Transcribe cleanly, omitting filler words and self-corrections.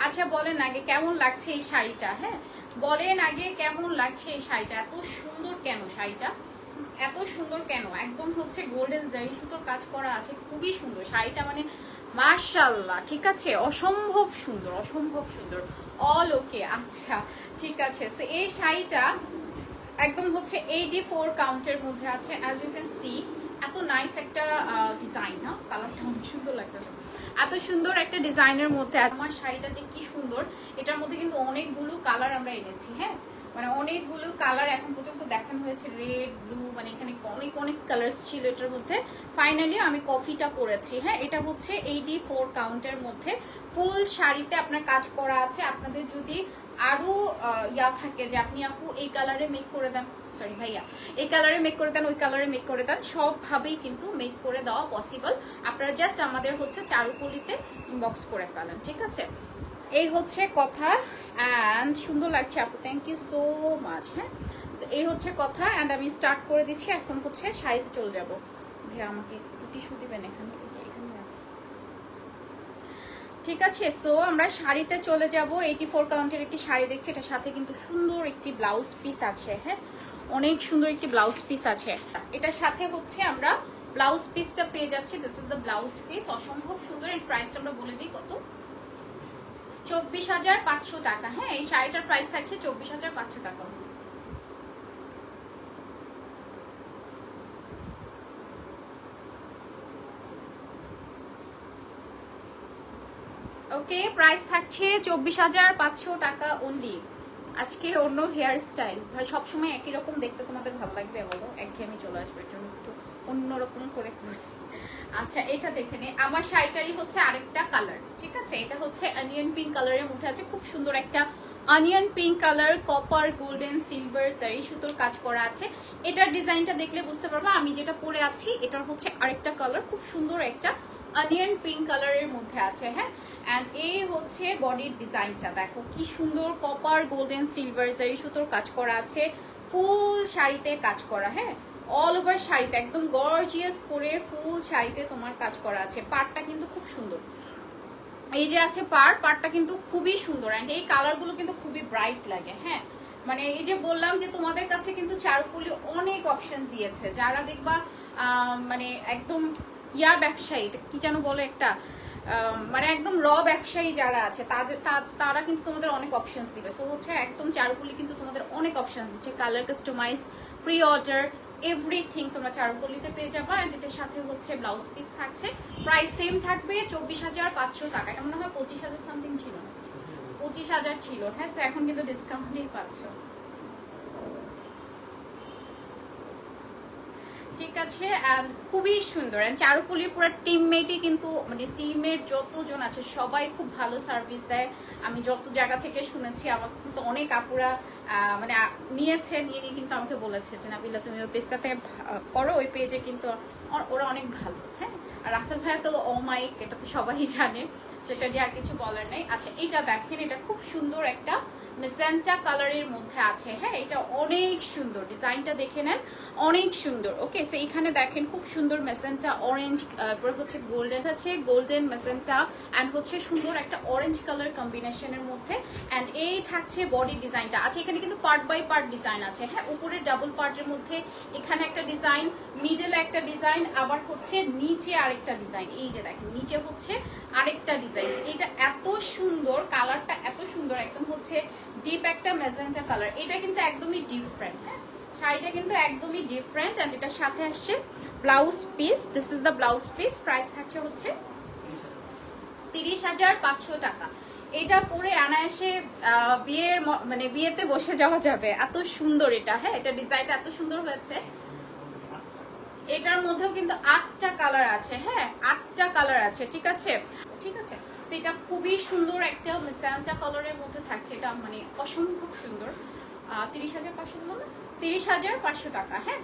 আচ্ছা বলেন আগে কেমন লাগছে এই শাড়িটা, হ্যাঁ বলেন আগে কেমন লাগছে এই শাড়িটা। এত সুন্দর কেন শাড়িটা, এত সুন্দর কেন, একদম হচ্ছে গোল্ডেন জারি সুতোর কাজ করা আছে, খুবই সুন্দর শাড়িটা, মানে মাশাআল্লাহ, ঠিক আছে, অসম্ভব সুন্দর, অসম্ভব সুন্দর, অল ওকে। আচ্ছা ঠিক আছে, সো এই শাড়িটা একদম হচ্ছে 84 কাউন্টের মধ্যে আছে, অ্যাজ ইউ ক্যান সি। এত নাইস একটা ডিজাইন, না কালারটা অনেক সুন্দর লাগতেছে, এত সুন্দর একটা ডিজাইনের মধ্যে। আমার শাড়িটা যে কি সুন্দর, এটার মধ্যে কিন্তু অনেকগুলো কালার আমরা এনেছি, হ্যাঁ মানে অনেকগুলো কালার এখন পর্যন্ত দেখানো হয়েছে, রেড ব্লু, মানে এখানে অনেক অনেক কালার্স ছিল এটার মধ্যে। ফাইনালি আমি কফিটা পরেছি, হ্যাঁ এটা হচ্ছে 84 কাউন্টের মধ্যে ফুল শাড়িতে আপনার কাজ করা আছে। আপনাদের যদি আরো ইয়া থাকে যে আপনি আপু এই কালারে মেক করে দেন, সরি ভাইয়া এই কালারে মেক করে দেন, ওই কালারে মেক করে দেন, সবভাবেই কিন্তু মেক করে দেওয়া পসিবল। আপনারা জাস্ট আমাদের হচ্ছে চারুকলিতে ইনবক্স করে ফেলেন, ঠিক আছে। এই হচ্ছে কথা, অ্যান্ড সুন্দর লাগছে আপু, থ্যাংক ইউ সো মাচ। হ্যাঁ এই হচ্ছে কথা, অ্যান্ড আমি স্টার্ট করে দিচ্ছি। এখন হচ্ছে শাড়িতে চলে যাব। ভাইয়া আমাকে একটু টিস্যু দিবেন এখানে, এখানে আছে, ঠিক আছে। সো আমরা শাড়িতে চলে যাব। 84 কাউন্টের একটি শাড়ি দেখছি, এটার সাথে কিন্তু সুন্দর একটি ব্লাউজ পিস আছে, হ্যাঁ অনেক সুন্দর একটি ব্লাউজ পিস আছে। এটার সাথে হচ্ছে আমরা ব্লাউজ পিসটা পেয়ে যাচ্ছি, this is the blouse piece, অসম্ভব সুন্দর। এর প্রাইসটা আমরা বলে দিই কত, 24,500 টাকা। হ্যাঁ এই শাড়িটার প্রাইস থাকছে 24,500 টাকা। ওকে প্রাইস থাকছে 24,500 টাকা অনলি। আজকে অন্য হেয়ার স্টাইল, ভাই সবসময় একই রকম দেখতে তোমাদের ভালো লাগবে বলো, একঘেয়েমি চলে আসবে, এর জন্য একটু অন্যরকম করে করছি। আচ্ছা এটা দেখে নে, আমার শাড়িটারই হচ্ছে আরেকটা কালার, ঠিক আছে, এটা হচ্ছে অনিয়ন পিঙ্ক কালারের মধ্যে আছে, খুব সুন্দর একটা onion pink colour, copper golden silver জারি সুতোর কাজ করা আছে। এটার ডিজাইনটা দেখলে বুঝতে পারবো আমি যেটা পরে আছি এটার হচ্ছে আরেকটা কালার, খুব সুন্দর একটা অনিয়ন পিঙ্ক কালারের মধ্যে আছে, হ্যাঁ এন্ড এই হচ্ছে বডির ডিজাইনটা, দেখো কি সুন্দর, কপার গোল্ডেন সিলভার জারি সুতোর কাজ করা আছে, ফুল শাড়িতে কাজ করা, হ্যাঁ অল ওভার শাড়িতে একদম গর্জিয়াস করে ফুল শাড়িতে তোমার কাজ করা আছে। পাড়টা কিন্তু খুব সুন্দর, এই যে আছে পাড়টা কিন্তু খুবই সুন্দর, এন্ড এই কালারগুলো কিন্তু খুবই ব্রাইট লাগে। হ্যাঁ মানে এই যে বললাম যে তোমাদের কাছে কিন্তু চারুকলি অনেক অপশন দিয়েছে, যারা দেখবা মানে একদম ইয়া ব্যবসায়ী, কি যেন বলে একটা, মানে একদম র ব্যবসায়ী যারা আছে তারা কিন্তু তোমাদের অনেক অপশনস দিবে। সো হচ্ছে একদম চারুকলি কিন্তু তোমাদের অনেক অপশনস দিচ্ছে, colour customise, pre order, everything তোমরা চারুকলিতে পেয়ে যাবা। এন্ড এটার সাথে হচ্ছে ব্লাউজ পিস থাকছে, প্রাইস সেম থাকবে 24,500 টাকা। এটা মনে হয় 25,000 সামথিং ছিল, 25,000 ছিল, হ্যাঁ সো এখন কিন্তু ডিসকাউন্টেই পাচ্ছ, ঠিক আছে। এন্ড খুবই সুন্দর, এন্ড চারুকলির পুরো টিমমেটই কিন্তু, মানে টিমের যতজন আছে সবাই খুব ভালো সার্ভিস দেয়। আমি যত জায়গা থেকে শুনেছি, আমার কিন্তু অনেক আপুরা মানে নিয়ে কিন্তু আমাকে বলেছে যে নাবিলা তুমি ওই পেজটাতে করো, ওই পেজে কিন্তু ওরা অনেক ভালো। হ্যাঁ আর রাসেল ভাইয়া তো ও মাইক, এটা তো সবাই জানে, সেটা নিয়ে আর কিছু বলার নেই। আচ্ছা এটা দেখেন, এটা খুব সুন্দর একটা মেজেন্টা কালারের মধ্যে আছে, হ্যাঁ এটা অনেক সুন্দর, ডিজাইনটা দেখে নেন অনেক সুন্দর। ওকে সো এখানে দেখেন খুব সুন্দর মেজেন্টা অরেঞ্জ, তারপর হচ্ছে গোল্ডেন আছে, গোল্ডেন মেজেন্টা এন্ড হচ্ছে সুন্দর একটা অরেঞ্জ কালার কম্বিনেশনের মধ্যে। এন্ড এই থাকছে বডি ডিজাইনটা। আচ্ছা এখানে কিন্তু পার্ট বাই পার্ট ডিজাইন আছে, হ্যাঁ উপরে ডাবল পার্টের মধ্যে এখানে একটা ডিজাইন, মিডলে একটা ডিজাইন, আবার হচ্ছে নিচে আরেকটা ডিজাইন, এই যে দেখেন নিচে হচ্ছে আরেকটা ডিজাইন। এটা এত সুন্দর, কালারটা এত সুন্দর, একদম হচ্ছে ডিপ একটা মেজেন্টা কালার, এটা কিন্তু একদমই ডিফারেন্ট, হ্যাঁ শাড়িটা কিন্তু একদমই ডিফারেন্ট। এন্ড এটার সাথে আসছে blouse piece, this is the blouse piece, price থাকছে হচ্ছে 30,500 টাকা। এটা পরে অনায়াসে বিয়ের মানে বিয়েতে বসে যাওয়া যাবে, এত সুন্দর এটা। হ্যাঁ এটা ডিজাইনটা এত সুন্দর হয়েছে, এটার মধ্যেও কিন্তু 8টা কালার আছে, হ্যাঁ 8টা কালার আছে, ঠিক আছে ঠিক আছে। সেটা খুবই সুন্দর একটা মেজেন্টা কালারের মধ্যে থাকছে, এটা মানে অসম্ভব সুন্দর। 30,500 বলো না, 30,500 টাকা। হ্যাঁ